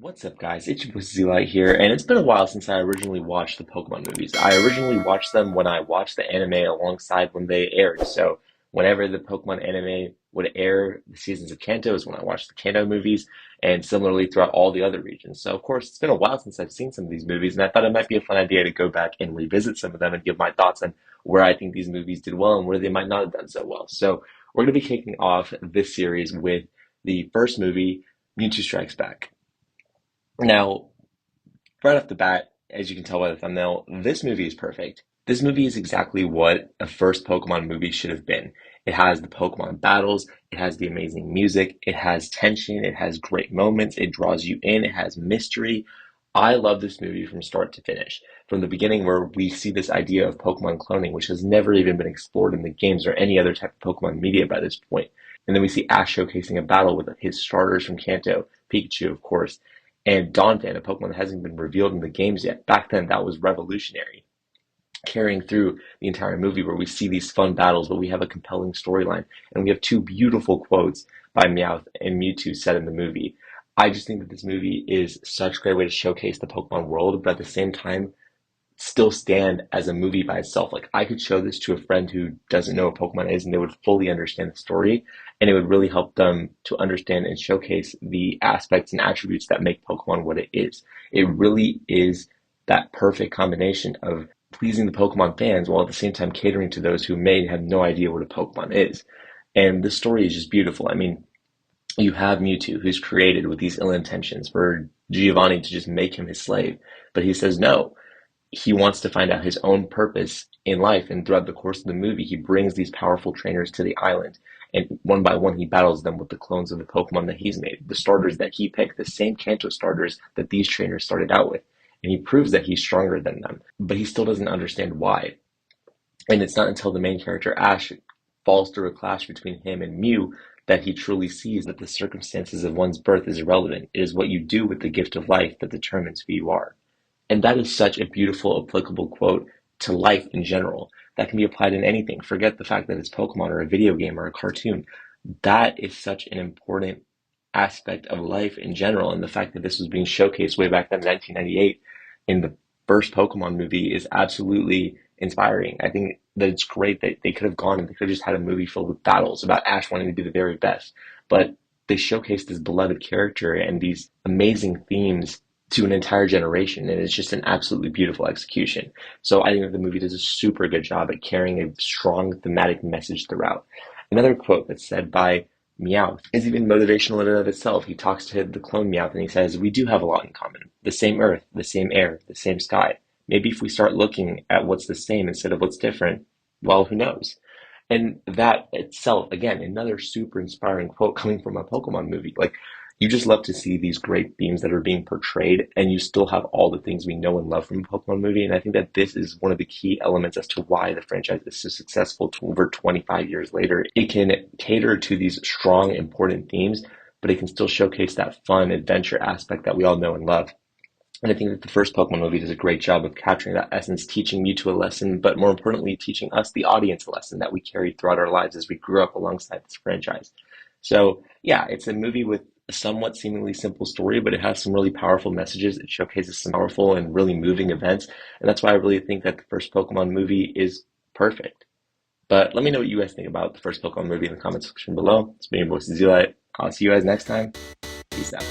What's up, guys? It's your boy Z here, and it's been a while since I originally watched the Pokemon movies. I originally watched them when I watched the anime alongside when they aired. So, whenever the Pokemon anime would air, the seasons of Kanto is when I watched the Kanto movies, and similarly throughout all the other regions. So, of course, it's been a while since I've seen some of these movies, and I thought it might be a fun idea to go back and revisit some of them and give my thoughts on where I think these movies did well and where they might not have done so well. So, we're going to be kicking off this series with the first movie, Mewtwo Strikes Back. Now, right off the bat, as you can tell by the thumbnail, this movie is perfect. This movie is exactly what a first Pokemon movie should have been. It has the Pokemon battles, it has the amazing music, it has tension, it has great moments, it draws you in, it has mystery. I love this movie from start to finish. From the beginning, where we see this idea of Pokemon cloning, which has never even been explored in the games or any other type of Pokemon media by this point. And then we see Ash showcasing a battle with his starters from Kanto, Pikachu, of course, and Donphan, a Pokemon that hasn't been revealed in the games yet. Back then, that was revolutionary. Carrying through the entire movie, where we see these fun battles, but we have a compelling storyline, and we have two beautiful quotes by Meowth and Mewtwo set in the movie. I just think that this movie is such a great way to showcase the Pokemon world, but at the same time, still stand as a movie by itself. Like I could show this to a friend who doesn't know what Pokemon is and they would fully understand the story and it would really help them to understand and showcase the aspects and attributes that make Pokemon what it is. It really is that perfect combination of pleasing the Pokemon fans while at the same time catering to those who may have no idea what a Pokemon is. And the story is just beautiful. I mean, you have Mewtwo, who's created with these ill intentions for Giovanni to just make him his slave. But he says no, he wants to find out his own purpose in life. And throughout the course of the movie, he brings these powerful trainers to the island. And one by one, he battles them with the clones of the Pokemon that he's made, the starters that he picked, the same Kanto starters that these trainers started out with. And he proves that he's stronger than them, but he still doesn't understand why. And it's not until the main character, Ash, falls through a clash between him and Mew that he truly sees that the circumstances of one's birth is irrelevant. It is what you do with the gift of life that determines who you are. And that is such a beautiful, applicable quote to life in general that can be applied in anything. Forget the fact that it's Pokemon or a video game or a cartoon. That is such an important aspect of life in general. And the fact that this was being showcased way back then in 1998 in the first Pokemon movie is absolutely inspiring. I think that it's great that they could have gone and they could have just had a movie filled with battles about Ash wanting to be the very best. But they showcased this beloved character and these amazing themes to an entire generation, and it's just an absolutely beautiful execution. So I think that the movie does a super good job at carrying a strong thematic message throughout. Another quote that's said by Meowth is even motivational in and of itself. He talks to the clone Meowth and he says, "We do have a lot in common. The same earth, the same air, the same sky. Maybe if we start looking at what's the same instead of what's different, well, who knows?" And that itself, again, another super inspiring quote coming from a Pokemon movie. Like, you just love to see these great themes that are being portrayed, and you still have all the things we know and love from a Pokemon movie. And I think that this is one of the key elements as to why the franchise is so successful over 25 years later. It can cater to these strong, important themes, but it can still showcase that fun adventure aspect that we all know and love. And I think that the first Pokemon movie does a great job of capturing that essence, teaching Mewtwo a lesson, but more importantly, teaching us, the audience, a lesson that we carried throughout our lives as we grew up alongside this franchise. So, yeah, it's a movie with a somewhat seemingly simple story, but it has some really powerful messages. It showcases some powerful and really moving events. And that's why I really think that the first Pokemon movie is perfect. But let me know what you guys think about the first Pokemon movie in the comment section below. It's been your boy, Zilite. I'll see you guys next time. Peace out.